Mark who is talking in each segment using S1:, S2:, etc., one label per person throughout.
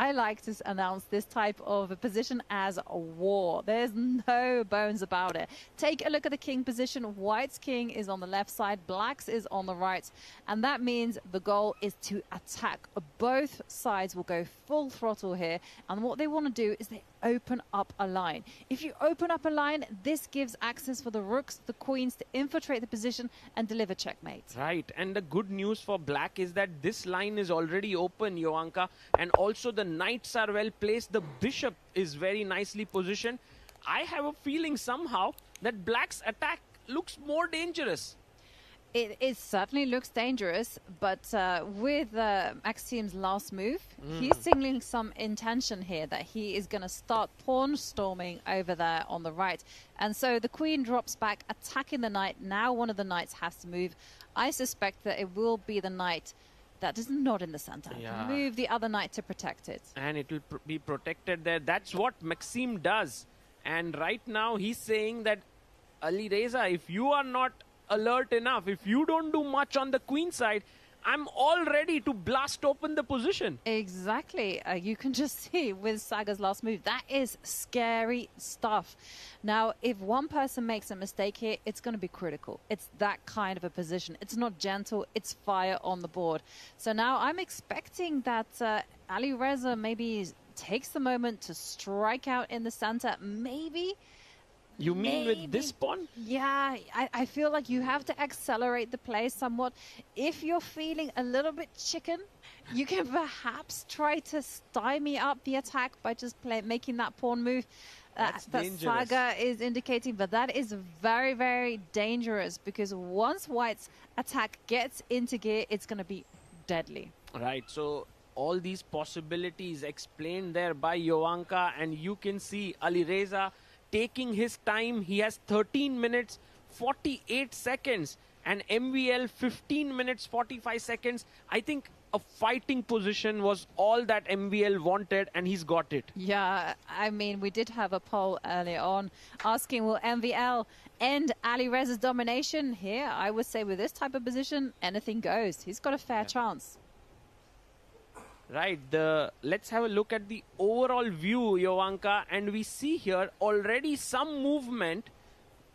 S1: I like to announce this type of a position as a war. There's no bones about it. Take a look at the king position. White's king is on the left side, black's is on the right, and that means the goal is to attack. Both sides will go full throttle here, and what they want to do is they open up a line. If you open up a line, this gives access for the rooks, the queens to infiltrate the position and deliver checkmate.
S2: Right, and the good news for black is that this line is already open, Jovanka, and also the knights are well placed. The bishop is very nicely positioned. I have a feeling somehow that black's attack looks more dangerous.
S1: It certainly looks dangerous, but with Maxim's last move, he's signaling some intention here that he is going to start pawn storming over there on the right. And so the queen drops back, attacking the knight. Now one of the knights has to move. I suspect that it will be the knight that is not in the center.
S2: Yeah.
S1: Move the other knight to protect it.
S2: And it will be protected there. That's what Maxim does. And right now he's saying that, Alireza, if you are not alert enough, if you don't do much on the queen side, I'm all ready to blast open the position.
S1: Exactly. You can just see with Saga's last move, that is scary stuff. Now, if one person makes a mistake here, it's going to be critical. It's that kind of a position. It's not gentle. It's fire on the board. So now I'm expecting that Alireza maybe takes the moment to strike out in the center. Maybe.
S2: You mean with this pawn?
S1: Yeah, I feel like you have to accelerate the play somewhat. If you're feeling a little bit chicken, you can perhaps try to stymie up the attack by just making that pawn move. That Saga is indicating, but that is very, very dangerous because once White's attack gets into gear, it's going to be deadly.
S2: Right, so all these possibilities explained there by Jovanka, and you can see Alireza taking his time. He has 13 minutes 48 seconds and MVL 15 minutes 45 seconds. I think a fighting position was all that MVL wanted, and he's got it.
S1: Yeah, I mean, we did have a poll earlier on asking, will MVL end Alireza's domination? Here, I would say with this type of position, anything goes. He's got a fair chance.
S2: Right, let's have a look at the overall view, Jovanka, and we see here already some movement.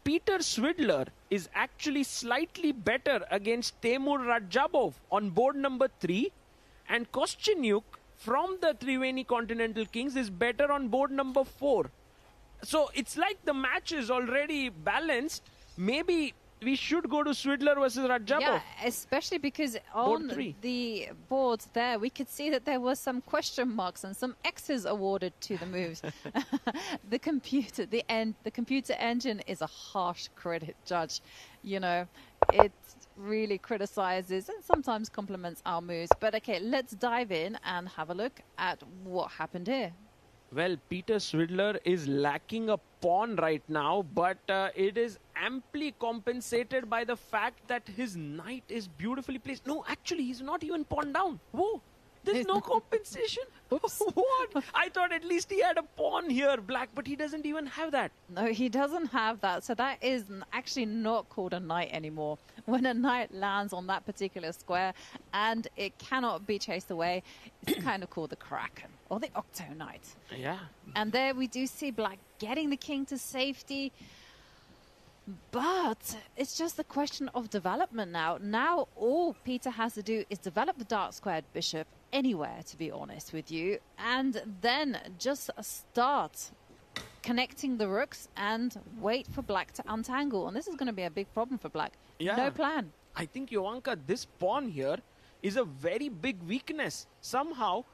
S2: Peter Swidler is actually slightly better against Temur Rajabov on board number 3, and Kostyanyuk from the Triveni Continental Kings is better on board number 4. So it's like the match is already balanced. Maybe we should go to Swidler versus Rajabov.
S1: Yeah, especially because on the boards there, we could see that there was some question marks and some X's awarded to the moves. The computer engine is a harsh critic judge. You know, it really criticizes and sometimes compliments our moves. But okay, let's dive in and have a look at what happened here.
S2: Well, Peter Swidler is lacking a pawn right now, but it is amply compensated by the fact that his knight is beautifully placed. No, actually, he's not even pawn down. Whoa, there's no compensation. What? I thought at least he had a pawn here, black, but he doesn't even have that.
S1: No, he doesn't have that. So that is actually not called a knight anymore. When a knight lands on that particular square and it cannot be chased away, it's kind of called the Kraken or the Octo Knight.
S2: Yeah.
S1: And there we do see black getting the king to safety. But it's just a question of development now. Now all Peter has to do is develop the dark squared bishop anywhere, to be honest with you, and then just start connecting the rooks and wait for black to untangle. And this is going to be a big problem for black.
S2: Yeah.
S1: No plan.
S2: I think, Jovanka, this pawn here is a very big weakness. Somehow,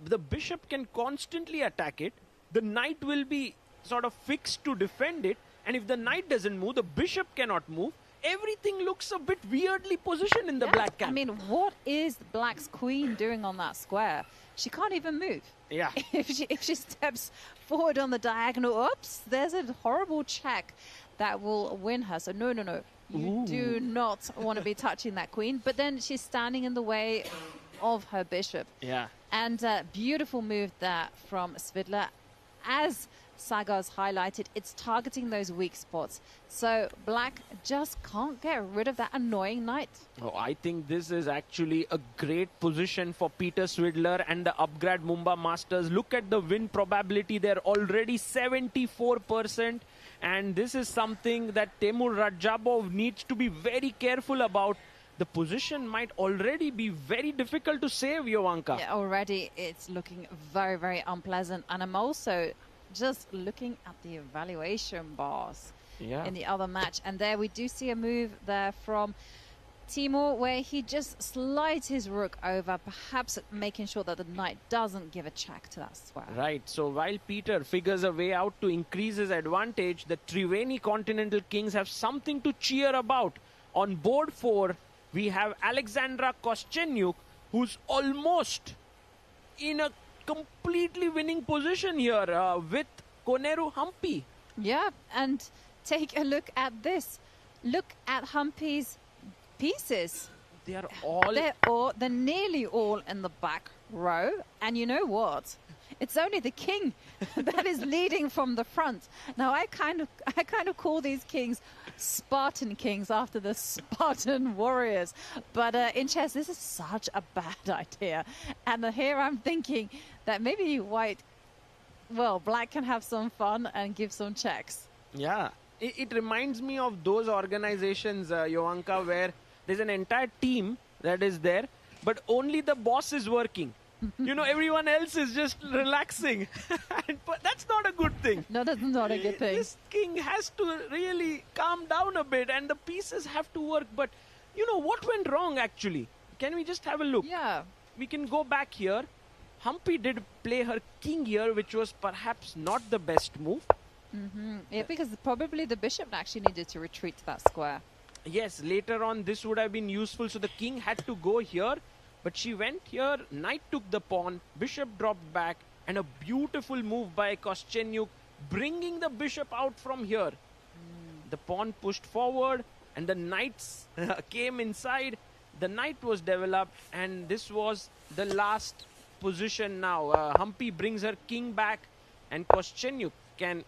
S2: the bishop can constantly attack it. The knight will be sort of fixed to defend it. And if the knight doesn't move, the bishop cannot move. Everything looks a bit weirdly positioned in the black camp.
S1: I mean, what is black's queen doing on that square? She can't even move.
S2: Yeah.
S1: If she steps forward on the diagonal, oops, there's a horrible check that will win her. So no. You do not want to be touching that queen. But then she's standing in the way of her bishop.
S2: Yeah.
S1: And beautiful move there from Swidler. As Sagar's highlighted, it's targeting those weak spots. So black just can't get rid of that annoying knight.
S2: Oh, I think this is actually a great position for Peter Swidler and the Upgrad Mumba Masters. Look at the win probability. They're already 74%. And this is something that Temur Rajabov needs to be very careful about. The position might already be very difficult to save, Jovanka.
S1: Yeah, already it's looking very, very unpleasant. And I'm also just looking at the evaluation bars in the other match. And there we do see a move there from Timur where he just slides his rook over, perhaps making sure that the knight doesn't give a check to that square.
S2: Right, so while Peter figures a way out to increase his advantage, the Triveni Continental Kings have something to cheer about. On board 4, we have Alexandra Koschenyuk, who's almost in a completely winning position here with Koneru Humpy.
S1: Yeah, and take a look at this. Look at Humpy's pieces.
S2: They're
S1: nearly all in the back row. And you know what? It's only the king that is leading from the front. Now I kind of call these kings Spartan kings after the Spartan warriors. But in chess, this is such a bad idea. And here I'm thinking that maybe black can have some fun and give some checks.
S2: Yeah, it reminds me of those organizations, Jovanka, where there's an entire team that is there, but only the boss is working. You know, everyone else is just relaxing. But that's not a good thing.
S1: No, that's not a good thing.
S2: This king has to really calm down a bit and the pieces have to work. But, you know, what went wrong actually? Can we just have a look?
S1: Yeah.
S2: We can go back here. Humpy did play her king here, which was perhaps not the best move.
S1: Yeah, because probably the bishop actually needed to retreat to that square.
S2: Yes, later on this would have been useful. So the king had to go here. But she went here, knight took the pawn, bishop dropped back, and a beautiful move by Koschenyuk, bringing the bishop out from here. The pawn pushed forward, and the knights came inside. The knight was developed, and this was the last position now. Humpy brings her king back, and Koschenyuk can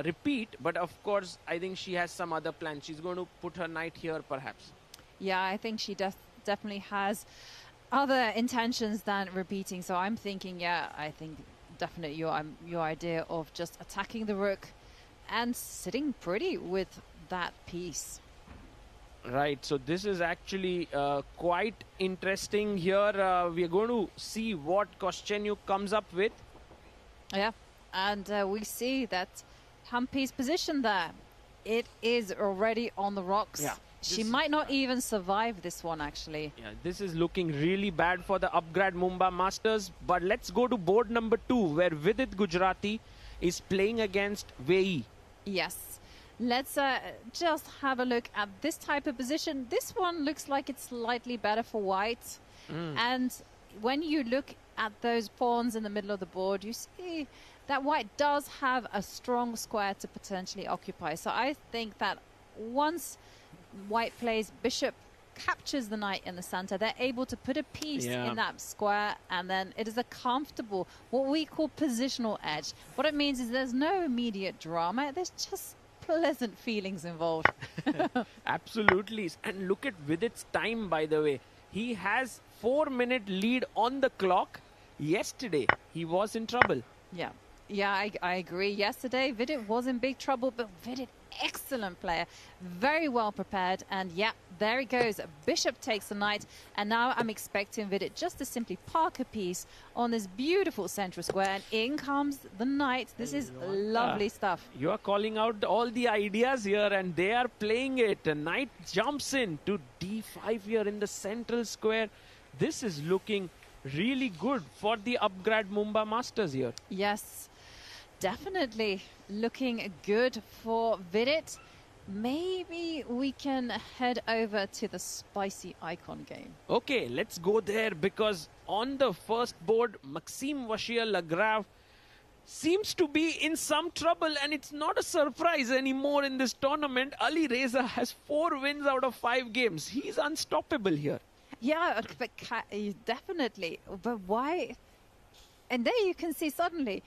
S2: repeat. But of course, I think she has some other plan. She's going to put her knight here, perhaps.
S1: Yeah, I think she definitely has other intentions than repeating. So I'm thinking, I think definitely your idea of just attacking the rook and sitting pretty with that piece.
S2: Right, so this is actually quite interesting here. We are going to see what Koschenyuk comes up with.
S1: Yeah, and we see that Humpy's position there, it is already on the rocks.
S2: Yeah.
S1: She might not even survive this one, actually.
S2: Yeah, this is looking really bad for the Upgrad Mumba Masters. But let's go to board number 2, where Vidit Gujarati is playing against Wei.
S1: Yes. Let's just have a look at this type of position. This one looks like it's slightly better for white. And when you look at those pawns in the middle of the board, you see that white does have a strong square to potentially occupy. So I think that once white plays bishop, captures the knight in the center, they're able to put a piece in that square, and then it is a comfortable, what we call positional edge. What it means is there's no immediate drama, there's just pleasant feelings involved.
S2: Absolutely. And look at Vidit's time, by the way. He has 4-minute lead on the clock. Yesterday, he was in trouble.
S1: Yeah, I agree. Yesterday, Vidit was in big trouble, but Vidit, excellent player, very well prepared. And yeah, there he goes. Bishop takes the knight. And now I'm expecting Vidit just to simply park a piece on this beautiful central square. And in comes the knight. This is lovely stuff.
S2: You are calling out all the ideas here, and they are playing it. A knight jumps in to d5 here in the central square. This is looking really good for the Upgrad Mumba Masters here.
S1: Yes. Definitely looking good for Vidit. Maybe we can head over to the spicy icon game.
S2: Okay, let's go there, because on the first board, Maxime Vachier-Lagrave seems to be in some trouble, and it's not a surprise anymore in this tournament. Alireza has 4 wins out of 5 games. He's unstoppable here.
S1: Yeah, but definitely. But why? And there you can see suddenly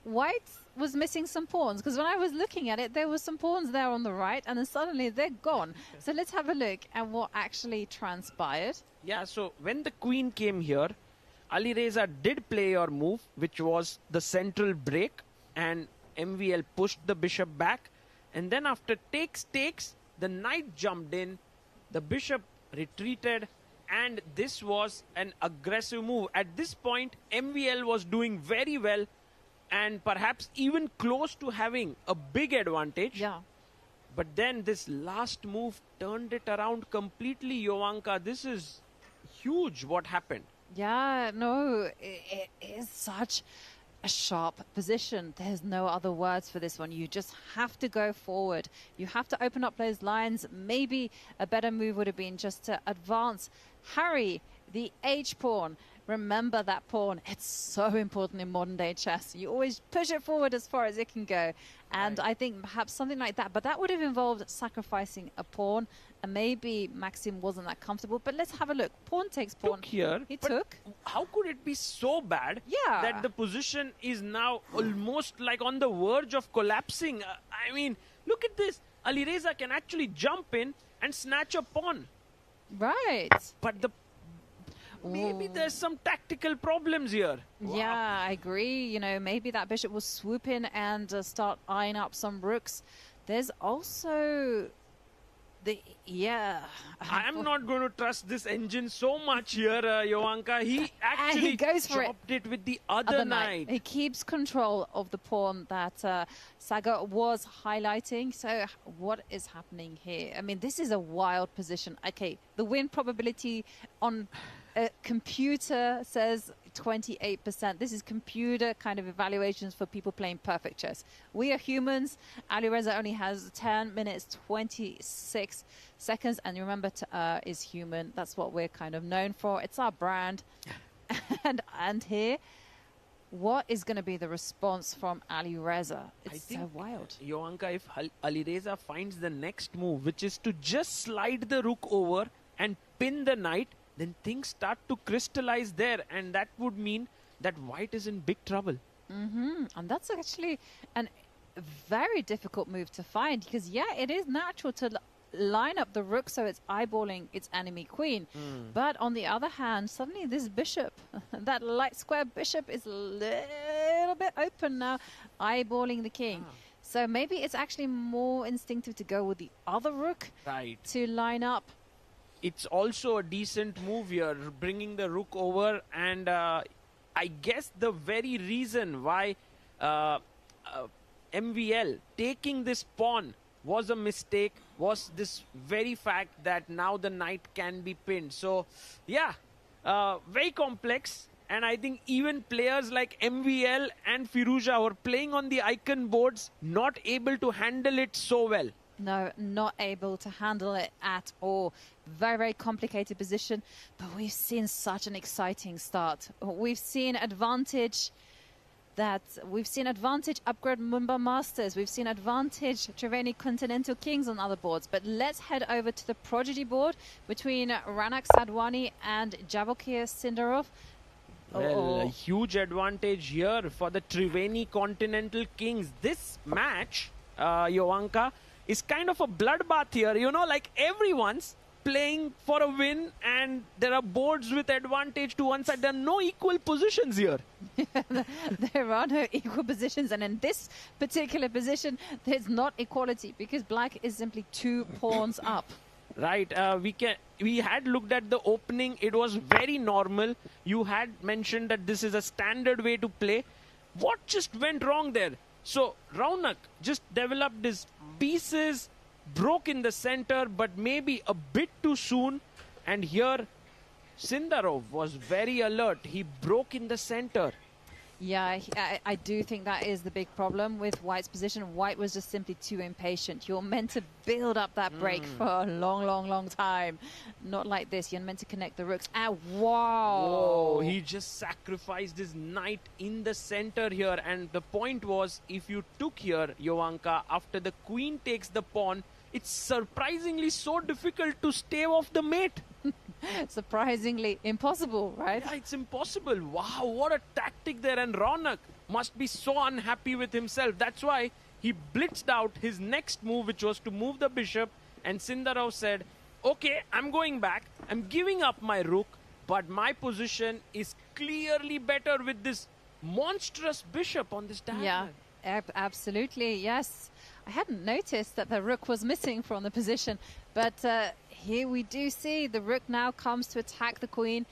S1: White was missing some pawns, because when I was looking at it, there were some pawns there on the right, and then suddenly they're gone. So let's have a look at what actually transpired.
S2: Yeah, so when the queen came here, Alireza did play your move, which was the central break, and MVL pushed the bishop back. And then after takes, the knight jumped in, the bishop retreated, and this was an aggressive move. At this point, MVL was doing very well, and perhaps even close to having a big advantage.
S1: Yeah.
S2: But then this last move turned it around completely, Jovanka. This is huge what happened.
S1: Yeah, no, it is such a sharp position. There's no other words for this one. You just have to go forward. You have to open up those lines. Maybe a better move would have been just to advance, harry the H pawn. Remember that pawn. It's so important in modern day chess. You always push it forward as far as it can go. And
S2: Right.
S1: I think perhaps something like that. But that would have involved sacrificing a pawn. And maybe Maxim wasn't that comfortable. But let's have a look. Pawn takes pawn.
S2: Took here.
S1: He
S2: but
S1: took.
S2: How could it be so bad
S1: Yeah.
S2: that the position is now almost like on the verge of collapsing? I mean, look at this. Alireza can actually jump in and snatch a pawn.
S1: Right.
S2: But maybe there's some tactical problems here. Wow.
S1: Yeah, I agree. You know, maybe that bishop will swoop in and start eyeing up some rooks. There's also
S2: I'm not going to trust this engine so much here, Jovanka. He actually
S1: goes for
S2: dropped it with the other knight.
S1: He keeps control of the pawn that Saga was highlighting. So what is happening here? I mean, this is a wild position. Okay, the win probability on a computer says 28%. This is computer kind of evaluations for people playing perfect chess. We are humans. Alireza only has 10 minutes, 26 seconds. And remember, is human. That's what we're kind of known for. It's our brand. and here, what is going to be the response from Alireza? It's so wild.
S2: Jovanka, if Alireza finds the next move, which is to just slide the rook over and pin the knight, then things start to crystallize there, and that would mean that white is in big trouble.
S1: And that's actually a very difficult move to find, because yeah, it is natural to line up the rook so it's eyeballing its enemy queen. But on the other hand, suddenly this bishop, that light square bishop, is a little bit open now, eyeballing the king. So maybe it's actually more instinctive to go with the other rook to line up.
S2: It's also a decent move here, bringing the rook over, and I guess the very reason why MVL taking this pawn was a mistake was this very fact that now the knight can be pinned. So, yeah, very complex. And I think even players like MVL and Firouzja who are playing on the icon boards not able to handle it so well.
S1: No, not able to handle it at all. Very, very complicated position. But we've seen such an exciting start. We've seen advantage upgrade Mumba Masters. We've seen advantage Triveni Continental Kings on other boards. But let's head over to the Prodigy board between Ranak Sadwani and Javokir Sindarov.
S2: Well, a huge advantage here for the Triveni Continental Kings. This match, Jovanka, is kind of a bloodbath here. You know, like everyone's playing for a win and there are boards with advantage to one side. There are no equal positions here.
S1: There are no equal positions, and in this particular position there's not equality because black is simply 2 pawns up.
S2: Right, we had looked at the opening. It was very normal. You had mentioned that this is a standard way to play. What just went wrong there? So Raunak just developed his pieces, broke in the center, but maybe a bit too soon. And here Sindarov was very alert. He broke in the center.
S1: Yeah, I do think that is the big problem with White's position. White was just simply too impatient. You're meant to build up that break for a long, long, long time. Not like this. You're meant to connect the rooks. Ah, wow.
S2: Whoa, he just sacrificed his knight in the center here. And the point was, if you took here, Jovanka, after the queen takes the pawn, it's surprisingly so difficult to stave off the mate.
S1: Surprisingly impossible, right?
S2: Yeah, it's impossible. Wow, what a tactic there. And Raunak must be so unhappy with himself. That's why he blitzed out his next move, which was to move the bishop. And Sindarov said, okay, I'm going back. I'm giving up my rook. But my position is clearly better with this monstrous bishop on this diagonal.
S1: Yeah, absolutely, yes. I hadn't noticed that the rook was missing from the position. But here we do see the rook now comes to attack the queen.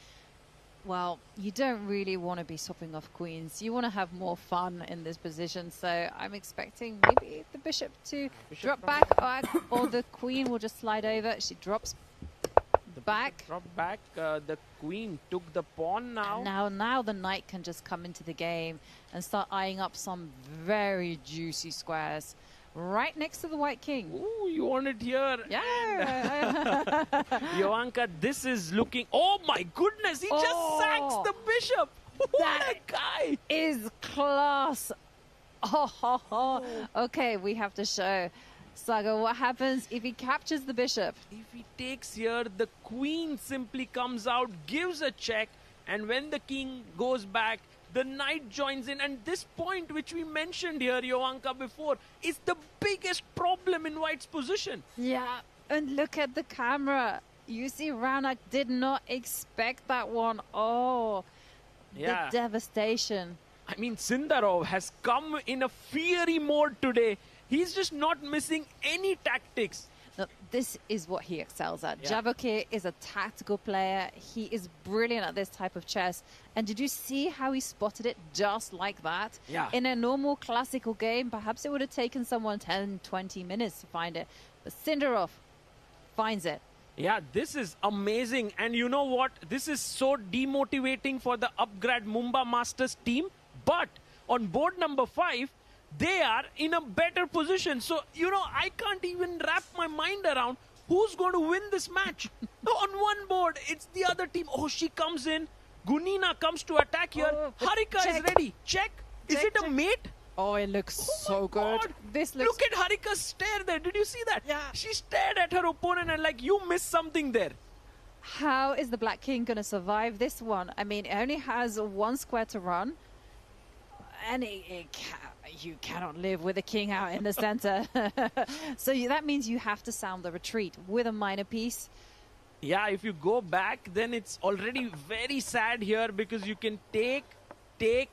S1: Well, you don't really want to be swapping off queens. You want to have more fun in this position. So I'm expecting maybe the bishop to drop back, or the queen will just slide over. She drops back.
S2: Drop back. The queen took the pawn now.
S1: Now the knight can just come into the game and start eyeing up some very juicy squares right next to the white king.
S2: Ooh, you want it here.
S1: Yeah.
S2: Jovanka, this is looking... Oh my goodness, he just sacks the bishop. What a guy.
S1: Is class. Okay, we have to show Saga what happens if he captures the bishop.
S2: If he takes here, the queen simply comes out, gives a check, and when the king goes back, the knight joins in. And this point, which we mentioned here, Jovanka, before, is the biggest problem in white's position.
S1: Yeah, and look at the camera. You see, Raunak did not expect that one. Oh,
S2: yeah.
S1: The devastation.
S2: I mean, Sindarov has come in a fiery mode today. He's just not missing any tactics.
S1: No, this is what he excels at.
S2: Yeah.
S1: Jabokir is a tactical player. He is brilliant at this type of chess. And did you see how he spotted it just like that?
S2: Yeah.
S1: In a normal classical game, perhaps it would have taken someone 10, 20 minutes to find it. But Sindarov finds it.
S2: Yeah, this is amazing. And you know what? This is so demotivating for the Upgrad Mumbai Masters team. But on board number 5, they are in a better position. So, you know, I can't even wrap my mind around who's going to win this match. On one board, it's the other team. Oh, she comes in. Gunina comes to attack here. Harika is ready. Check. Is it a mate?
S1: Oh, it looks so good.
S2: God.
S1: This looks...
S2: Look at Harika's stare there. Did you see that?
S1: Yeah.
S2: She stared at her opponent and like, you missed something there.
S1: How is the Black King going to survive this one? I mean, it only has one square to run. And you cannot live with a king out in the center. So that means you have to sound the retreat with a minor piece.
S2: Yeah, if you go back, then it's already very sad here because you can take,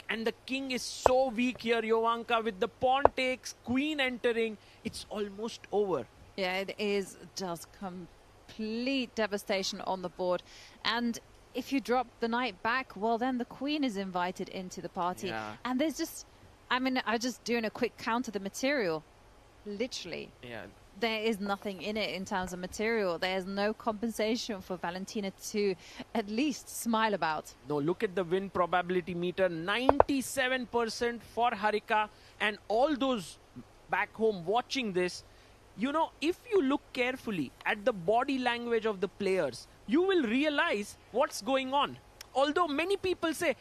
S2: and the king is so weak here, Jovanka, with the pawn takes, queen entering, it's almost over.
S1: Yeah, it is just complete devastation on the board. And if you drop the knight back, well, then the queen is invited into the party.
S2: Yeah.
S1: And there's just, I mean, I'm just doing a quick count of the material. Literally.
S2: Yeah.
S1: There is nothing in it in terms of material. There's no compensation for Valentina to at least smile about.
S2: No, look at the win probability meter. 97% for Harika. And all those back home watching this, you know, if you look carefully at the body language of the players, you will realize what's going on. Although many people say,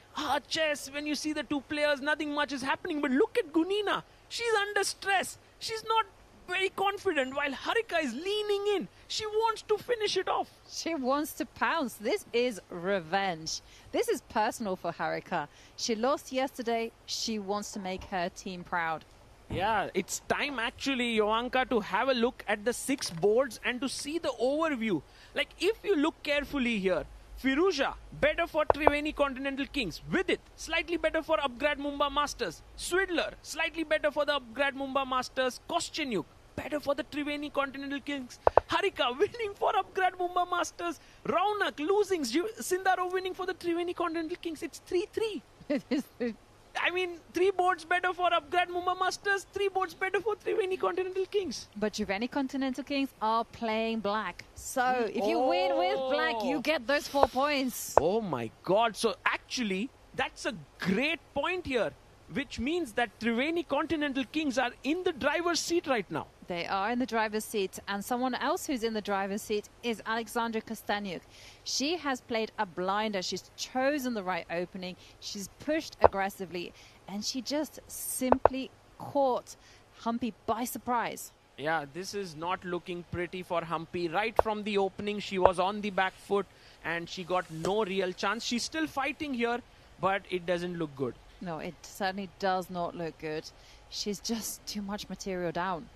S2: chess, when you see the two players, nothing much is happening. But look at Gunina. She's under stress. She's not very confident, while Harika is leaning in. She wants to finish it off.
S1: She wants to pounce. This is revenge. This is personal for Harika. She lost yesterday. She wants to make her team proud.
S2: Yeah, it's time actually, Jovanka, to have a look at the 6 boards and to see the overview. Like, if you look carefully here, Firouzja, better for Triveni Continental Kings. With it, slightly better for Upgrad Mumbai Masters. Swidler, slightly better for the Upgrad Mumbai Masters. Kostyanyuk, better for the Triveni Continental Kings. Harika, winning for Upgrad Mumbai Masters. Raunak, losing. Sindarov winning for the Triveni Continental Kings. It's 3-3. I mean, 3 boards better for Upgrad Mumbai Masters, 3 boards better for Triveni Continental Kings.
S1: But Triveni Continental Kings are playing black. So if you win with black, you get those 4 points.
S2: Oh my God. So actually, that's a great point here, which means that Triveni Continental Kings are in the driver's seat right now.
S1: They are in the driver's seat, and someone else who's in the driver's seat is Alexandra Kostyanyuk. She has played a blinder. She's chosen the right opening. She's pushed aggressively, and she just simply caught Humpy by surprise.
S2: Yeah, this is not looking pretty for Humpy. Right from the opening, she was on the back foot, and she got no real chance. She's still fighting here, but it doesn't look good.
S1: No, it certainly does not look good. She's just too much material down.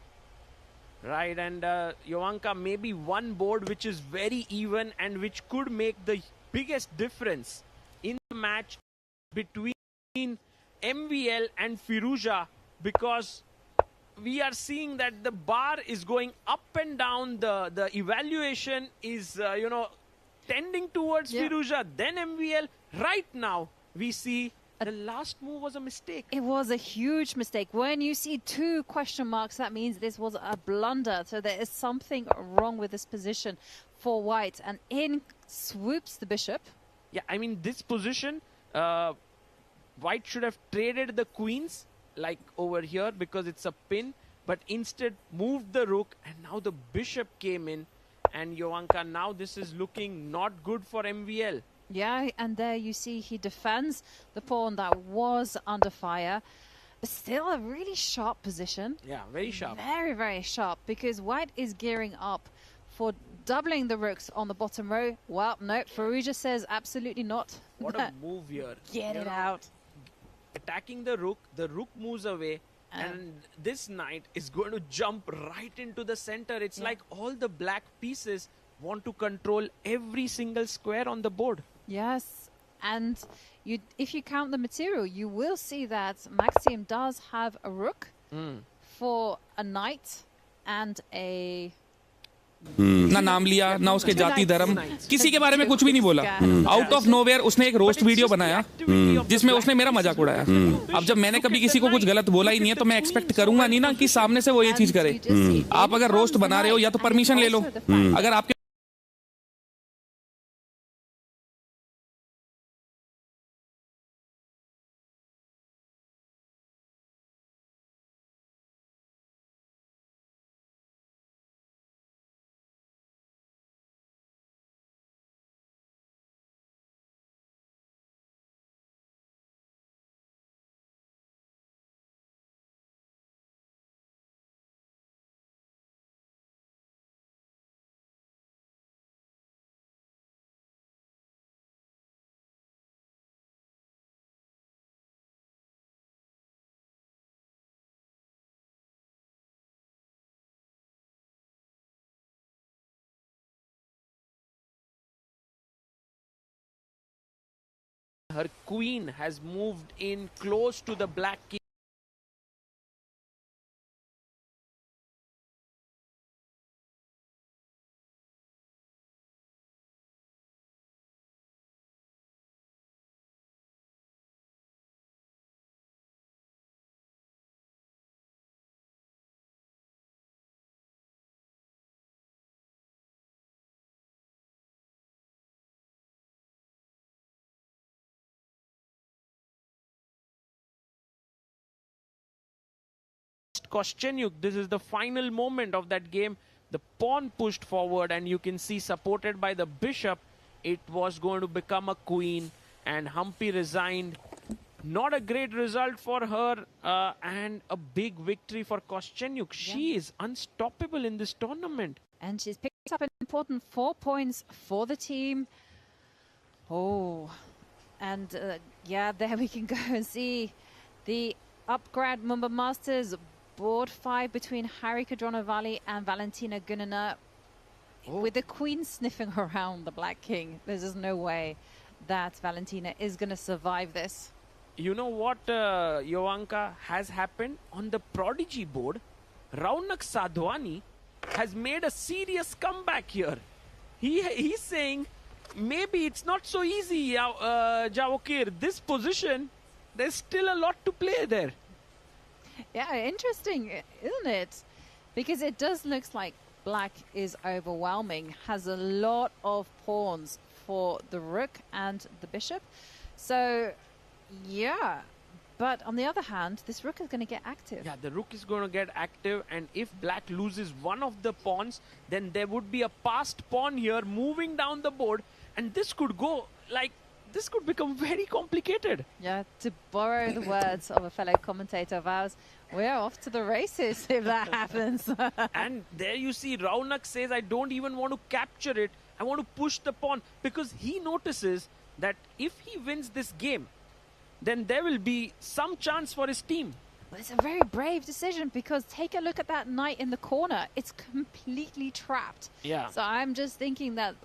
S2: Right, and Jovanka, maybe one board which is very even and which could make the biggest difference in the match between MVL and Firouzja, because we are seeing that the bar is going up and down. The evaluation is, tending towards Firouzja, then MVL. Right now, we see the last move was a mistake.
S1: It was a huge mistake. When you see 2 question marks, that means this was a blunder. So there is something wrong with this position for white. And in swoops the bishop.
S2: Yeah, I mean, this position, white should have traded the queens, like over here, because it's a pin. But instead moved the rook, and now the bishop came in. And Jovanka, now this is looking not good for MVL.
S1: Yeah, and there you see he defends the pawn that was under fire. But still a really sharp position.
S2: Yeah, very sharp.
S1: Very, very sharp, because white is gearing up for doubling the rooks on the bottom row. Well, no, Firouzja says absolutely not.
S2: What a move here.
S1: Get it out.
S2: Attacking the rook moves away. And this knight is going to jump right into the center. It's like all the black pieces want to control every single square on the board.
S1: Yes, and if you count the material, you will see that Maxim does have a rook for a knight and a...
S3: ना नाम लिया ना उसके जाति धर्म किसी के बारे में कुछ भी नहीं बोला आउट ऑफ नोवेयर उसने एक रोस्ट वीडियो बनाया जिसमें उसने मेरा मजाक उड़ाया अब जब मैंने कभी किसी को कुछ गलत बोला ही नहीं है तो मैं एक्सपेक्ट करूंगा नहीं ना कि सामने से वो ये चीज करे आप अगर रोस्ट बना रहे हो या तो परमिशन ले लो अगर आपके
S2: Her queen has moved in close to the black king. Kostyuk, this is the final moment of that game. The pawn pushed forward and you can see supported by the bishop, it was going to become a queen and Humpy resigned. Not a great result for her and a big victory for Kostyuk. She is unstoppable in this tournament.
S1: And she's picked up an important 4 points for the team. Oh, and there we can go and see the Upgrad Mumbai Masters board 5 between Harry Kadronovali and Valentina Gunina. With the queen sniffing around the black king, there's just no way that Valentina is going to survive this.
S2: You know what, Jovanka, has happened on the Prodigy board? Raunak Sadhwani has made a serious comeback here. He's saying, maybe it's not so easy, Javokir. This position, there's still a lot to play there.
S1: Yeah, interesting, isn't it? Because it does look like black is overwhelming, has a lot of pawns for the rook and the bishop. So, yeah. But on the other hand, this rook is going to get active.
S2: Yeah, the rook is going to get active, and if black loses one of the pawns, then there would be a passed pawn here moving down the board, and this could go like... This could become very complicated.
S1: Yeah, to borrow the words of a fellow commentator of ours, we're off to the races if that happens.
S2: And there you see Raunak says, I don't even want to capture it. I want to push the pawn, because he notices that if he wins this game, then there will be some chance for his team.
S1: Well, it's a very brave decision because take a look at that knight in the corner. It's completely trapped.
S2: Yeah.
S1: So I'm just thinking that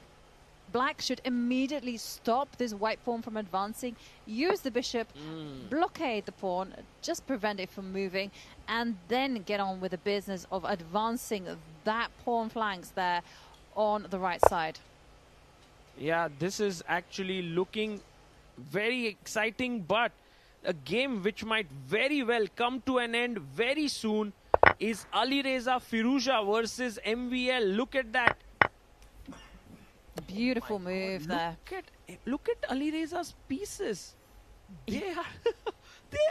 S1: black should immediately stop this white pawn from advancing, use the bishop, blockade the pawn, just prevent it from moving, and then get on with the business of advancing that pawn flanks there on the right side.
S2: Yeah, this is actually looking very exciting, but a game which might very well come to an end very soon is Alireza Firouzja versus MVL. Look at that.
S1: Beautiful move there.
S2: Look at Alireza's pieces. They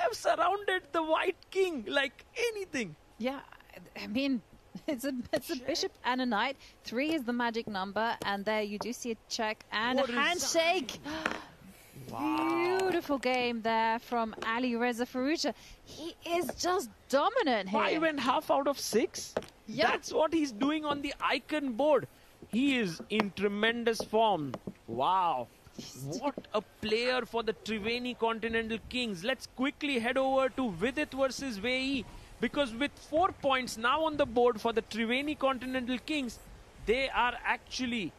S2: have surrounded the white king like anything.
S1: Yeah, I mean, it's a bishop and a knight. 3 is the magic number, and there you do see a check and a handshake. Wow. Beautiful game there from Alireza Firouzja. He is just dominant here.
S2: 5.5 out of 6.
S1: Yeah.
S2: That's what he's doing on the icon board. He is in tremendous form. Wow. What a player for the Triveni Continental Kings. Let's quickly head over to Vidit versus VE, because with 4 points now on the board for the Triveni Continental Kings, they are actually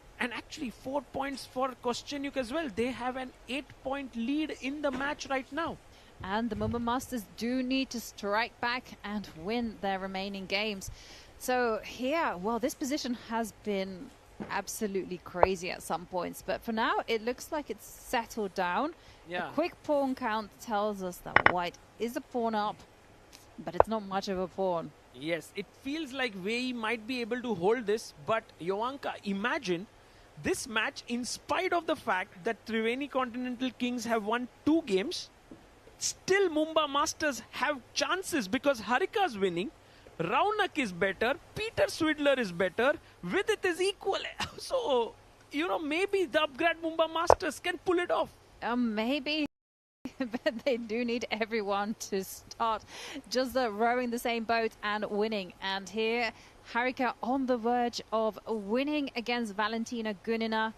S2: 4 points for Kostyanyuk as well. They have an 8-point lead in the match right now.
S1: And the Mumbai Masters do need to strike back and win their remaining games. So here, well, this position has been absolutely crazy at some points, but for now it looks like it's settled down.
S2: Yeah.
S1: A quick pawn count tells us that white is a pawn up, but it's not much of a pawn.
S2: Yes, it feels like VE might be able to hold this, but Jovanka, imagine this match, in spite of the fact that Triveni Continental Kings have won 2 games, still Mumbai Masters have chances because Harika's winning, Raunak is better, Peter Swidler is better, Vidit is equal. So, you know, maybe the upgrade Mumbai Masters can pull it off.
S1: Maybe, but they do need everyone to start just rowing the same boat and winning. And here, Harika on the verge of winning against Valentina Gunina.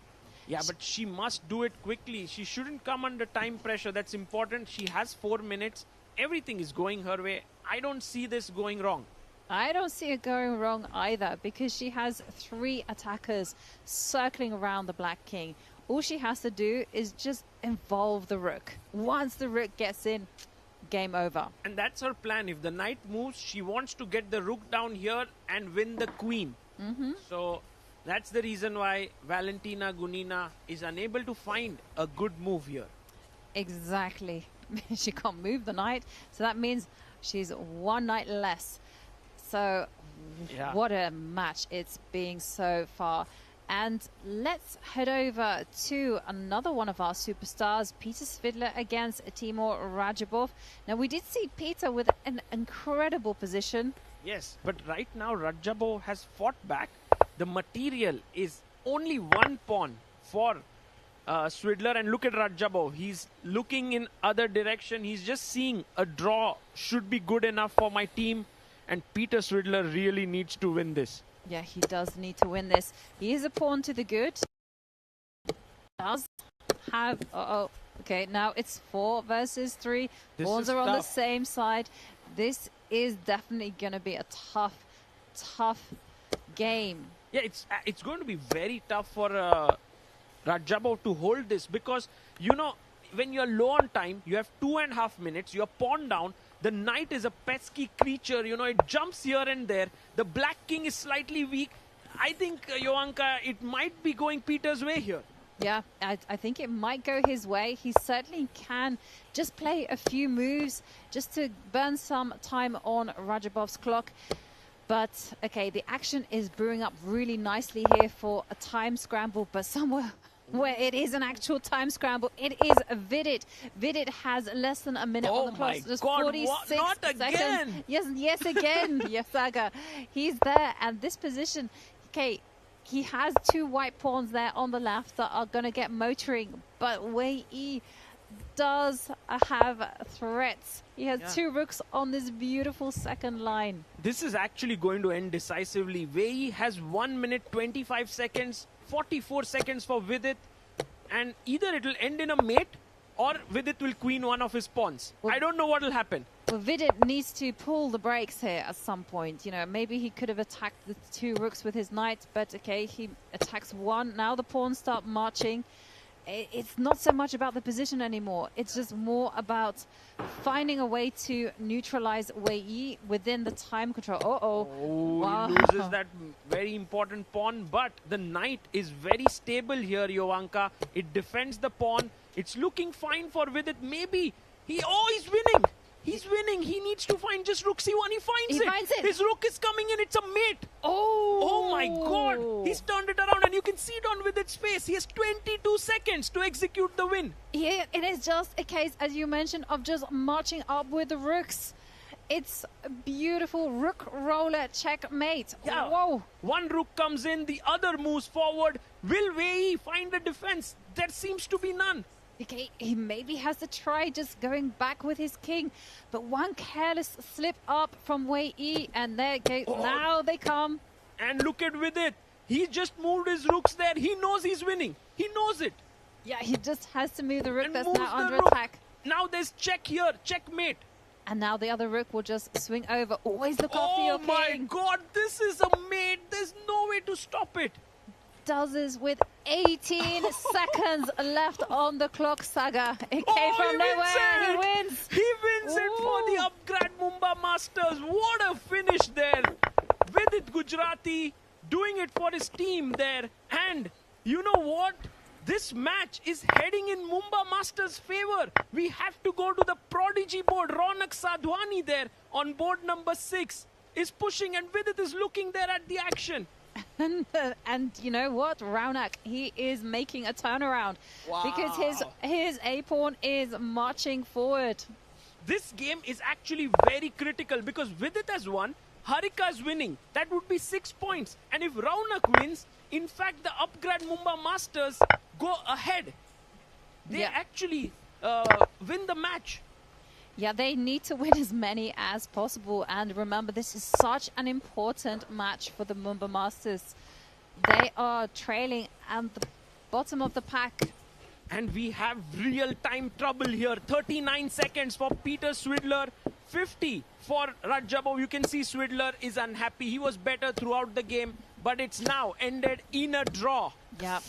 S2: Yeah, but she must do it quickly. She shouldn't come under time pressure. That's important. She has 4 minutes. Everything is going her way. I don't see this going wrong.
S1: I don't see it going wrong either because she has 3 attackers circling around the Black King. All she has to do is just involve the rook. Once the rook gets in, game over.
S2: And that's her plan. If the knight moves, she wants to get the rook down here and win the queen. So that's the reason why Valentina Gunina is unable to find a good move here.
S1: Exactly. She can't move the knight, so that means she's 1 knight less. So
S2: Yeah.
S1: what a match it's being so far. And let's head over to another one of our superstars, Peter Svidler against Timur Rajabov. Now, we did see Peter with an incredible position.
S2: Yes, but right now Rajabov has fought back. The material is only 1 pawn for Swidler, and look at Rajabov. He's looking in other direction. He's just seeing a draw should be good enough for my team, and Peter Swidler really needs to win this.
S1: Yeah, he does need to win this. He is a pawn to the good. Does have... Okay, now it's 4 versus 3. Pawns are on the same side. This is definitely going to be a tough game.
S2: Yeah, it's going to be very tough for Rajabov to hold this because, you know, when you're low on time, you have 2.5 minutes, you're pawn down. The knight is a pesky creature, you know, it jumps here and there. The Black King is slightly weak. I think, Jovanka, it might be going Peter's way here.
S1: Yeah, I think it might go his way. He certainly can just play a few moves just to burn some time on Rajabov's clock. But, okay, the action is brewing up really nicely here for a time scramble, but somewhere where it is an actual time scramble, it is Vidit. Vidit has less than a minute on the clock. Just
S2: God,
S1: 46
S2: not
S1: seconds.
S2: again.
S1: Yes, again. Yasaga. He's there, and this position, okay, he has 2 white pawns there on the left that are going to get motoring, but Wei does have threats. He has 2 rooks on this beautiful second line.
S2: This is actually going to end decisively. Wei has 1 minute 25 seconds, 44 seconds for Vidit, and either it will end in a mate or Vidit will queen one of his pawns.
S1: Well,
S2: I don't know what will happen.
S1: Well, Vidit needs to pull the brakes here at some point. You know, maybe he could have attacked the 2 rooks with his knight, but okay, he attacks 1. Now the pawns start marching. It's not so much about the position anymore. It's just more about finding a way to neutralize Wei Yi within the time control.
S2: Oh,
S1: Wow.
S2: he loses that very important pawn, but the knight is very stable here, Jovanka. It defends the pawn. It's looking fine for Vidit. Maybe he's winning. He's winning. He needs to find just rook c1. He finds it. His rook is coming in. It's a mate. Oh my God. He's turned it around and you can see it on Vidit's face. He has 22 seconds to execute the win.
S1: Yeah, it is just a case, as you mentioned, of just marching up with the rooks. It's a beautiful rook roller checkmate.
S2: Yeah.
S1: Whoa.
S2: One rook comes in, the other moves forward. Will Wei Yi find a defense? There seems to be none.
S1: Okay, he maybe has to try just going back with his king, but one careless slip up from Wei Yi, and there it goes. Now they come.
S2: And look at Vidit. He just moved his rooks there. He knows he's winning. He knows it.
S1: Yeah, he just has to move the rook
S2: And
S1: that's
S2: moves
S1: now
S2: the
S1: under
S2: rook.
S1: attack.
S2: Now there's check here, checkmate.
S1: And now the other rook will just swing over. Always look after your king.
S2: Oh my God, this is a mate. There's no way to stop it.
S1: Does this with 18 seconds left on the clock, Saga. It came from nowhere. He wins.
S2: He wins it for the Upgrad Mumba Masters. What a finish there. Vidit Gujarati doing it for his team there. And you know what? This match is heading in Mumba Masters' favor. We have to go to the prodigy board. Ronak Sadhwani there on board number 6 is pushing, and Vidit is looking there at the action.
S1: And you know what? Raunak, he is making a turnaround.
S2: Wow.
S1: Because his A-pawn is marching forward.
S2: This game is actually very critical because Vidit has won, Harika is winning. That would be 6 points. And if Raunak wins, in fact, the Upgrad Mumba Masters go ahead. They actually win the match.
S1: Yeah, they need to win as many as possible. And remember, this is such an important match for the Mumba Masters. They are trailing at the bottom of the pack.
S2: And we have real-time trouble here. 39 seconds for Peter Swidler. 50 for Rajabov. You can see Swidler is unhappy. He was better throughout the game, but it's now ended in a draw.
S1: Yeah.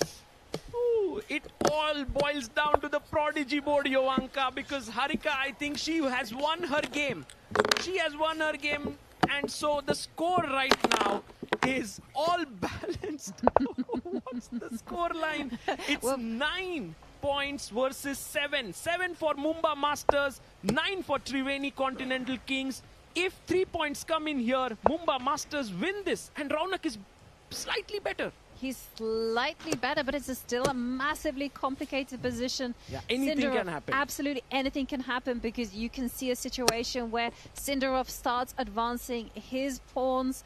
S2: Ooh, it all boils down to the prodigy board, Jovanka, because Harika, I think she has won her game. She has won her game, and so the score right now is all balanced. What's the score line? It's 9 points versus 7. 7 for Mumba Masters, 9 for Triveni Continental Kings. If 3 points come in here, Mumba Masters win this, and Raunak is slightly better.
S1: He's slightly better, but it's still a massively complicated position.
S2: Yeah, anything can happen.
S1: Absolutely anything can happen, because you can see a situation where Sindarov starts advancing his pawns,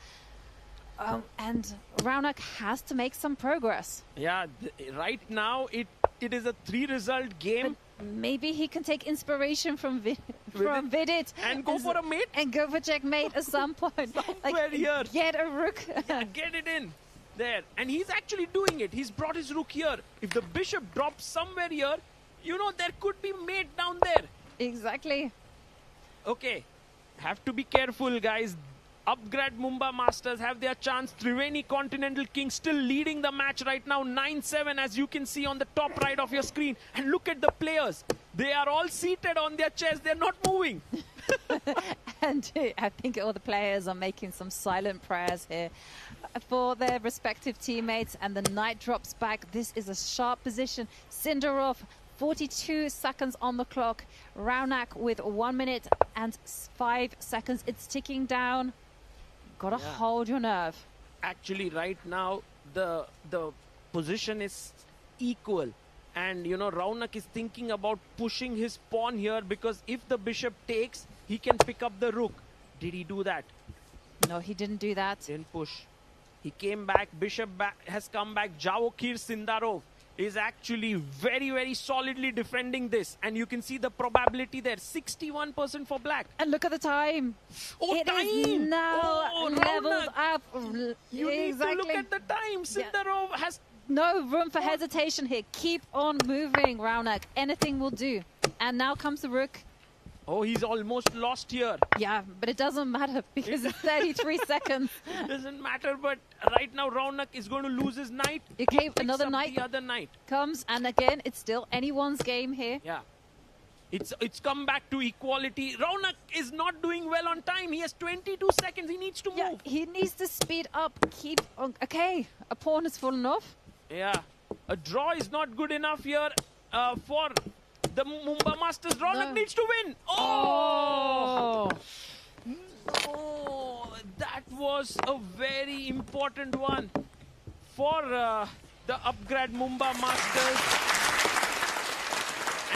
S1: and Raunak has to make some progress.
S2: Yeah, right now it is a 3-result game.
S1: But maybe he can take inspiration from Vidit
S2: and go for a mate.
S1: And go for checkmate at some point.
S2: Somewhere here.
S1: Get a rook.
S2: Yeah, get it in. There. And he's actually doing it. He's brought his rook here. If the bishop drops somewhere here, you know, there could be mate down there.
S1: Exactly.
S2: Okay. Have to be careful, guys. Upgrad Mumba Masters have their chance. Triveni Continental Kings still leading the match right now. 9-7, as you can see on the top right of your screen. And look at the players. They are all seated on their chairs. They're not moving.
S1: And I think all the players are making some silent prayers here for their respective teammates. And the knight drops back. This is a sharp position. Sindarov, 42 seconds on the clock. Raunak with 1 minute and 5 seconds. It's ticking down. Gotta hold your nerve.
S2: Actually, right now, the position is equal. And, you know, Raunak is thinking about pushing his pawn here, because if the bishop takes, he can pick up the rook. Did he do that?
S1: No, he didn't do that.
S2: Didn't push. He came back. Bishop has come back. Javokir Sindarov is actually very, very solidly defending this. And you can see the probability there. 61% for black.
S1: And look at the time.
S2: Oh,
S1: it
S2: time!
S1: is now leveled up.
S2: You need to look at the time. Sindarov has
S1: no room for hesitation here. Keep on moving, Raunak. Anything will do. And now comes the rook.
S2: Oh, he's almost lost here.
S1: Yeah, but it doesn't matter because it's 33 seconds.
S2: It doesn't matter, but right now Raunak is going to lose his knight.
S1: Okay, another knight.
S2: The other knight
S1: Comes, and again, it's still anyone's game here.
S2: Yeah. It's come back to equality. Raunak is not doing well on time. He has 22 seconds. He needs to move.
S1: Yeah, he needs to speed up. Keep on. Okay, a pawn has fallen off.
S2: Yeah. A draw is not good enough here for the Mumba Masters. Raunak needs to win. Oh! Oh, that was a very important one for the upgrade Mumba Masters.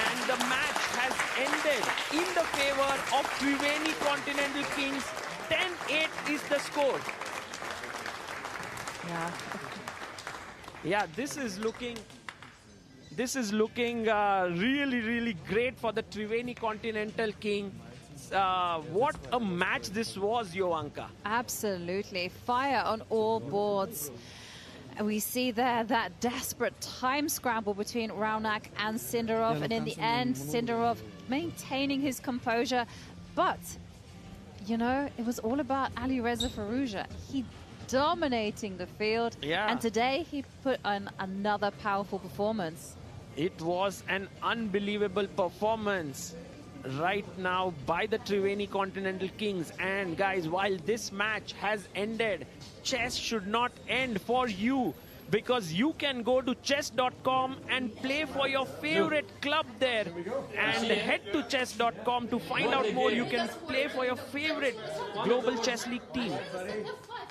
S2: And the match has ended in the favor of Triveni Continental Kings. 10-8 is the score.
S1: Yeah.
S2: Yeah, this is looking really, really great for the Triveni Continental King. What a match this was, Jovanka.
S1: Absolutely. Fire on all boards. We see there that desperate time scramble between Raunak and Sindarov. And in the end, Sindarov maintaining his composure. But, you know, it was all about Alireza Firouzja. He dominating the field.
S2: Yeah.
S1: And today he put on another powerful performance.
S2: It was an unbelievable performance right now by the Triveni Continental Kings. And guys, while this match has ended, chess should not end for you, because you can go to chess.com and play for your favorite club there, and head to chess.com to find out more. You can play for your favorite Global Chess League team.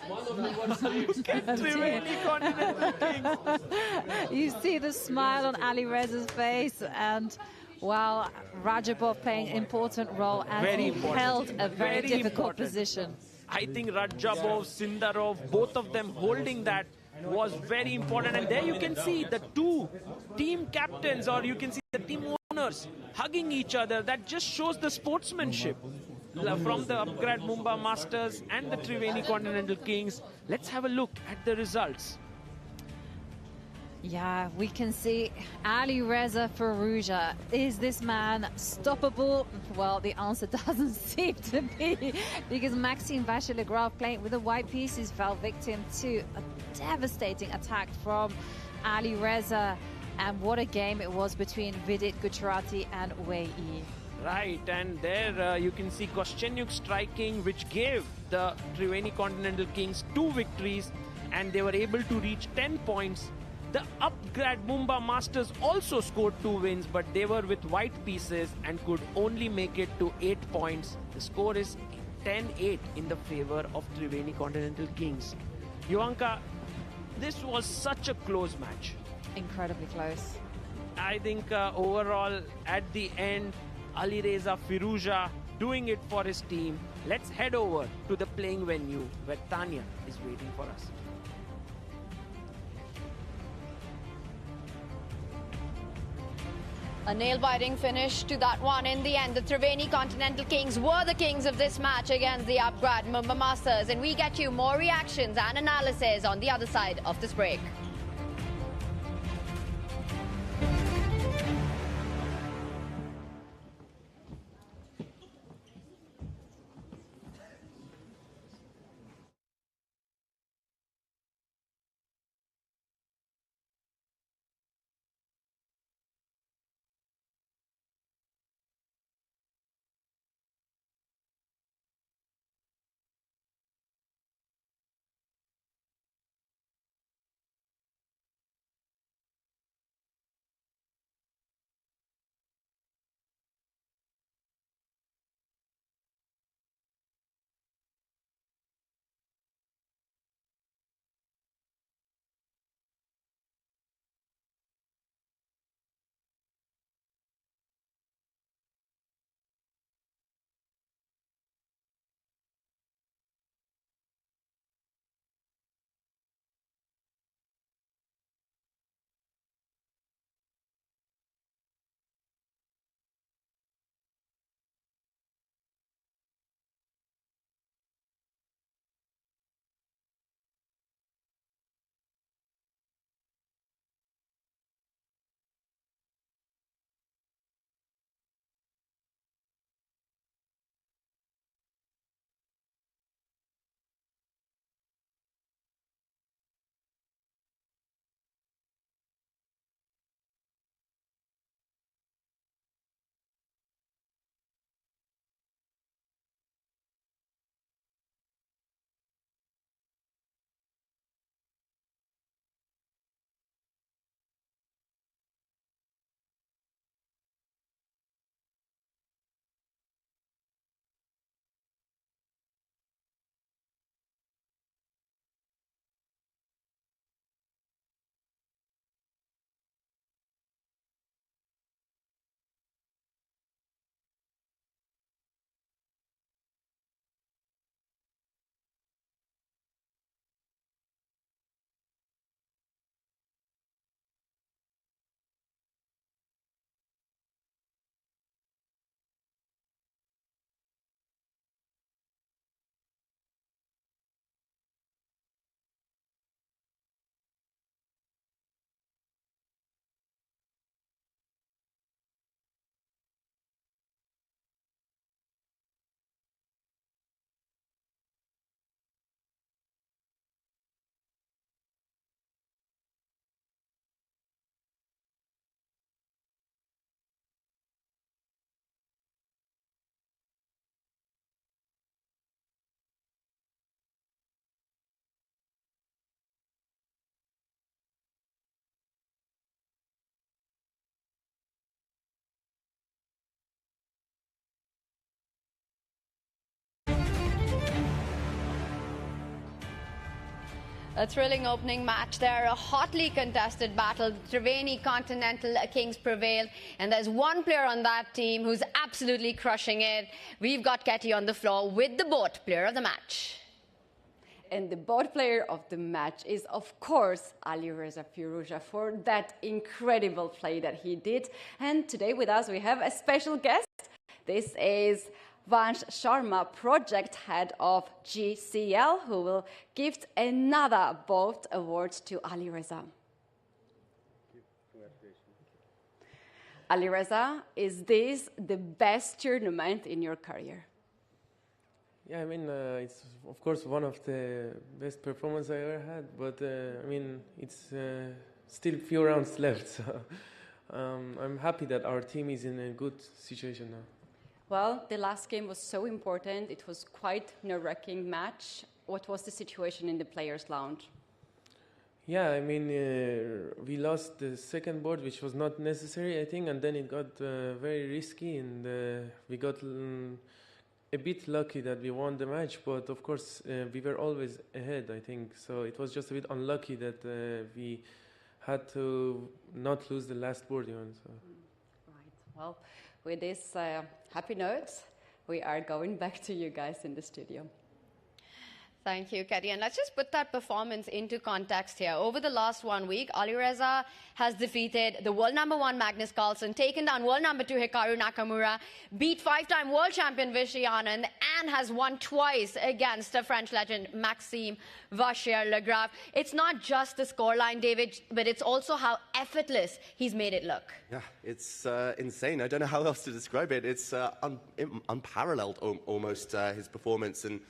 S2: Look at Triveni Continental Kings.
S1: You see the smile on Alireza's face, and wow, Rajabov playing an important role as he held a very difficult position.
S2: I think Rajabov, Sindarov, both of them holding that was very important. And there you can see the two team captains, or you can see the team owners hugging each other. That just shows the sportsmanship from the upgrade Mumba Masters and the Triveni Continental Kings. Let's have a look at the results.
S1: Yeah, we can see Alireza Firouzja. Is this man stoppable? Well, the answer doesn't seem to be, because Maxime Vachier-Lagrave, playing with the white pieces, fell victim to a devastating attack from Alireza. And what a game it was between Vidit Gujrati and Wei Yi.
S2: Right, and there you can see Kostyanyuk striking, which gave the Triveni Continental Kings 2 victories, and they were able to reach 10 points. The upgrade Mumba Masters also scored 2 wins, but they were with white pieces and could only make it to 8 points. The score is 10-8 in the favor of Triveni Continental Kings. Jovanka, this was such a close match.
S1: Incredibly close.
S2: I think overall, at the end, Alireza Firouzja doing it for his team. Let's head over to the playing venue where Tanya is waiting for us.
S4: A nail-biting finish to that one. In the end, the Triveni Continental Kings were the kings of this match against the upgrade Mumba Masters. And we get you more reactions and analysis on the other side of this break. A thrilling opening match there, a hotly contested battle. The Triveni Continental Kings prevailed, and there's one player on that team who's absolutely crushing it. We've got Ketty on the floor with the boat player of the match.
S5: And the boat player of the match is, of course, Alireza for that incredible play that he did. And today with us, we have a special guest. This is Vansh Sharma, project head of GCL, who will give another boat award to Alireza. Alireza, is this the best tournament in your career?
S6: Yeah, I mean, it's of course one of the best performances I ever had, but I mean, it's still a few rounds left, so I'm happy that our team is in a good situation now.
S5: Well, the last game was so important. It was quite a nerve-wracking match. What was the situation in the players' lounge?
S6: Yeah, I mean, we lost the second board, which was not necessary, I think, and then it got very risky, and we got a bit lucky that we won the match, but of course we were always ahead, I think, so it was just a bit unlucky that we had to not lose the last board even. So.
S5: Right, well, with this happy notes, we are going back to you guys in the studio.
S4: Thank you, Ketty. And let's just put that performance into context here. Over the last 1 week, Alireza has defeated the world #1 Magnus, taken down world #2 Hikaru Nakamura, beat 5-time world champion Vishy Anand, and has won twice against the French legend Maxime Vachier-Lagrave. It's not just the scoreline, David, but it's also how effortless he's made it look.
S7: Yeah, it's insane. I don't know how else to describe it. It's unparalleled almost, his performance, and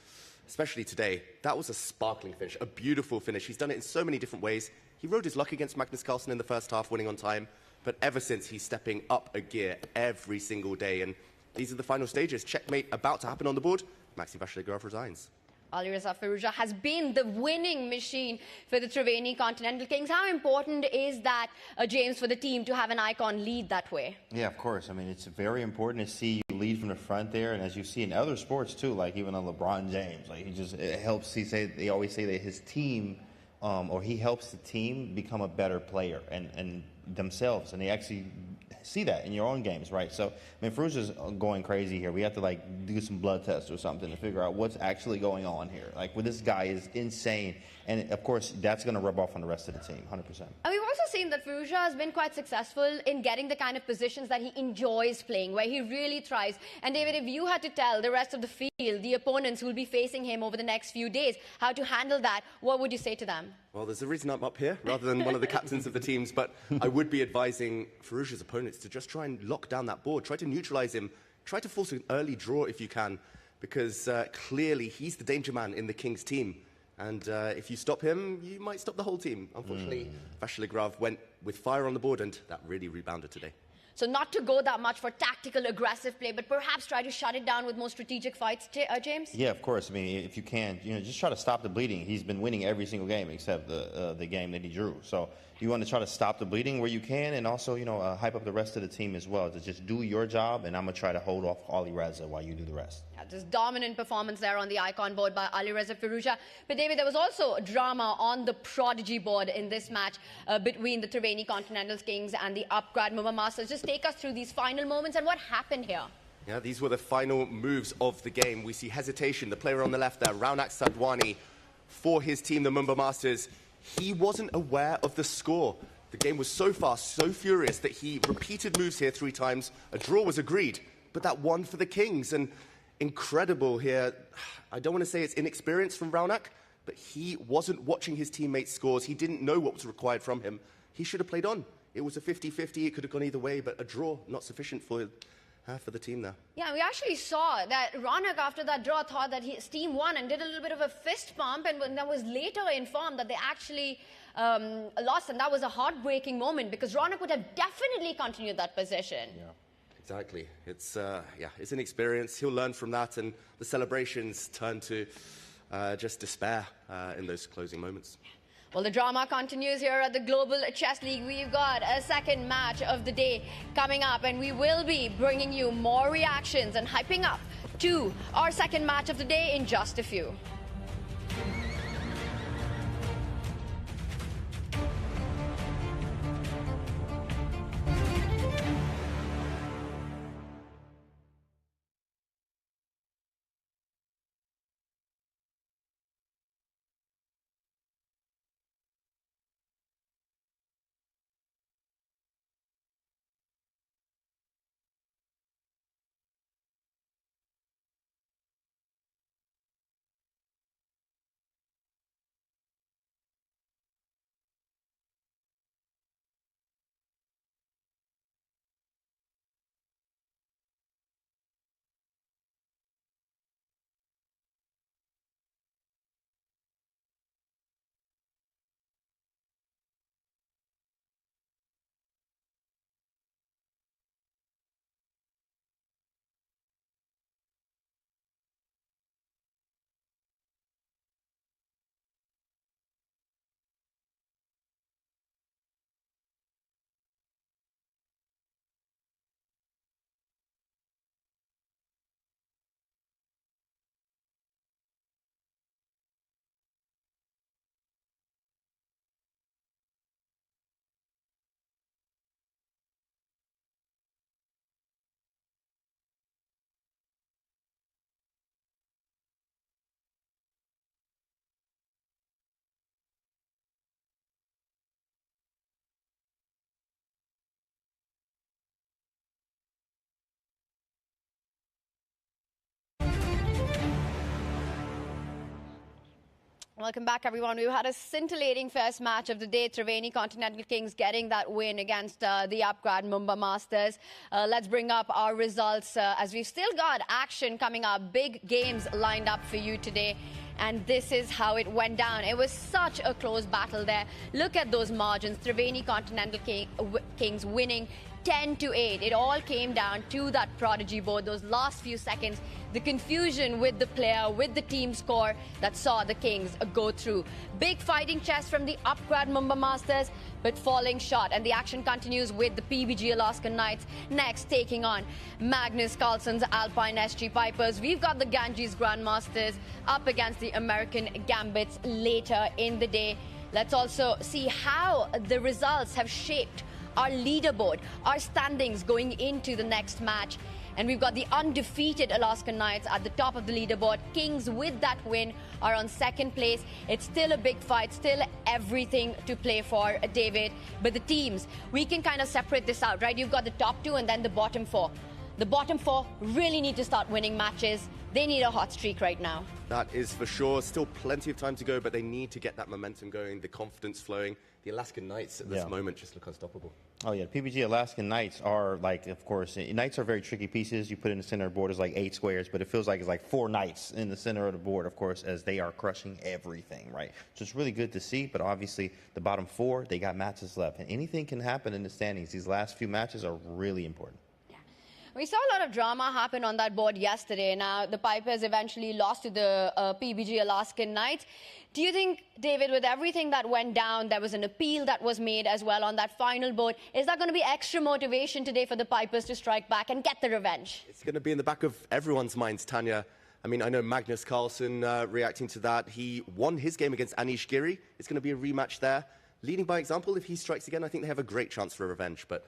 S7: especially today. That was a sparkling finish, a beautiful finish. He's done it in so many different ways. He rode his luck against Magnus Carlsen in the first half, winning on time, but ever since, he's stepping up a gear every single day, and these are the final stages. Checkmate about to happen on the board. Maxime Vachier-Lagrave resigns.
S4: Alireza has been the winning machine for the Triveni Continental Kings. How important is that, James, for the team to have an icon lead that way?
S8: Yeah, of course. I mean, it's very important to see you lead from the front there, and as you see in other sports too, like even on LeBron James, like it helps. They always say that his team, or he helps the team become a better player and themselves, and they actually see that in your own games, right? So, I mean, Firouza's going crazy here. We have to, like, do some blood tests or something to figure out what's actually going on here. Like, well, this guy is insane. And, of course, that's going to rub off on the rest of the team, 100%.
S4: And we've also seen that Firouza has been quite successful in getting the kind of positions that he enjoys playing, where he really thrives. And, David, if you had to tell the rest of the field, the opponents who will be facing him over the next few days, how to handle that, what would you say to them?
S7: Well, there's a reason I'm up here rather than one of the captains of the teams, but I would be advising Firouza's opponents to just try and lock down that board, try to neutralize him, try to force an early draw if you can, because clearly he's the danger man in the Kings team. And if you stop him, you might stop the whole team. Unfortunately, Vachier-Lagrave went with fire on the board, and that really rebounded today.
S4: So not to go that much for tactical, aggressive play, but perhaps try to shut it down with more strategic fights, James?
S8: Yeah, of course. I mean, if you can, just try to stop the bleeding. He's been winning every single game except the game that he drew. So you want to try to stop the bleeding where you can, and also, hype up the rest of the team as well. To just do your job, and I'm going to try to hold off Alireza while you do the rest.
S4: Yeah, just dominant performance there on the icon board by Alireza. But David, there was also drama on the prodigy board in this match between the Triveni Continental Kings and the Upgrad Mumbai Masters. Just take us through these final moments and what happened here.
S7: Yeah, these were the final moves of the game. We see hesitation. The player on the left there, Raunak Sadhwani, for his team, the Mumbai Masters. He wasn't aware of the score. The game was so fast, so furious, that he repeated moves here 3 times. A draw was agreed, but that won for the Kings. And incredible here. I don't want to say it's inexperience from Raunak, but he wasn't watching his teammates' scores. He didn't know what was required from him. He should have played on. It was a 50-50. It could have gone either way, but a draw, not sufficient for the team there.
S4: Yeah, we actually saw that Raunak, after that draw, thought that his team won and did a little bit of a fist pump, and that was later informed that they actually lost, and that was a heartbreaking moment because Raunak would have definitely continued that position.
S7: Yeah. Exactly. It's an experience. He'll learn from that, and the celebrations turn to just despair in those closing moments.
S4: Well, the drama continues here at the Global Chess League. We've got a second match of the day coming up, and we will be bringing you more reactions and hyping up to our second match of the day in just a few. Welcome back, everyone. We've had a scintillating first match of the day. Triveni Continental Kings getting that win against the upgrad Mumbai Masters. Let's bring up our results as we've still got action coming up. Big games lined up for you today. And this is how it went down. It was such a close battle there. Look at those margins. Triveni Continental Kings winning 10-8. It all came down to that prodigy board, those last few seconds, the confusion with the player, with the team score that saw the Kings go through. Big fighting chest from the upgrad Mumbai Masters, but falling short. And the action continues with the PBG Alaskan Knights next taking on Magnus Carlsen's Alpine SG Pipers. We've got the Ganges Grandmasters up against the American Gambits later in the day. Let's also see how the results have shaped our leaderboard, our standings going into the next match. And we've got the undefeated Alaskan Knights at the top of the leaderboard. Kings, with that win, are on second place. It's still a big fight, still everything to play for, David. But the teams, we can kind of separate this out, right? You've got the top two and then the bottom four. The bottom four really need to start winning matches. They need a hot streak right now.
S7: That is for sure. Still plenty of time to go, but they need to get that momentum going, the confidence flowing. The Alaskan Knights at this moment just look unstoppable.
S8: Oh, yeah. PBG Alaskan Knights are, like, of course, Knights are very tricky pieces. You put in the center of the board is like 8 squares, but it feels like it's like 4 Knights in the center of the board, of course, as they are crushing everything, right? So it's really good to see, but obviously the bottom 4, they got matches left. And anything can happen in the standings. These last few matches are really important.
S4: We saw a lot of drama happen on that board yesterday. Now, the Pipers eventually lost to the PBG Alaskan Knights. Do you think, David, with everything that went down, there was an appeal that was made as well on that final board, is that going to be extra motivation today for the Pipers to strike back and get the revenge?
S7: It's going to be in the back of everyone's minds, Tanya. I mean, I know Magnus Carlsen reacting to that. He won his game against Anish Giri. It's going to be a rematch there. Leading by example, if he strikes again, I think they have a great chance for a revenge. But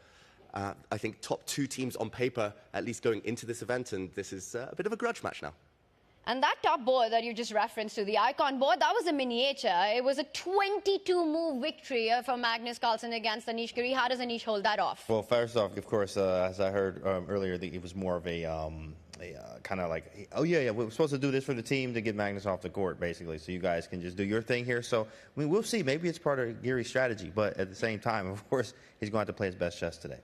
S7: I think top 2 teams on paper, at least going into this event, and this is a bit of a grudge match now.
S4: And that top board that you just referenced to, the icon board, that was a miniature. It was a 22-move victory for Magnus Carlsen against Anish Giri. How does Anish hold that off?
S8: Well, first off, of course, as I heard earlier, it was more of a kind of like, oh, yeah, we're supposed to do this for the team to get Magnus off the court, basically, so you guys can just do your thing here. So, I mean, we'll see. Maybe it's part of Giri's strategy, but at the same time, of course, he's going to have to play his best chess today.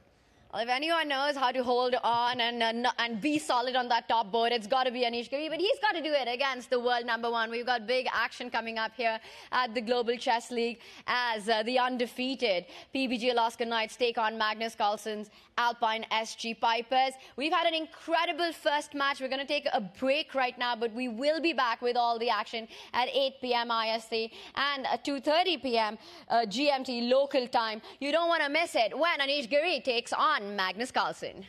S4: Well, if anyone knows how to hold on and be solid on that top board, it's got to be Anish Giri. But he's got to do it against the world #1. We've got big action coming up here at the Global Chess League as the undefeated PBG Alaskan Knights take on Magnus Carlsen's Alpine SG Pipers. We've had an incredible first match. We're going to take a break right now, but we will be back with all the action at 8 p.m. IST and 2:30 p.m. GMT local time. You don't want to miss it when Anish Giri takes on Magnus Carlsen.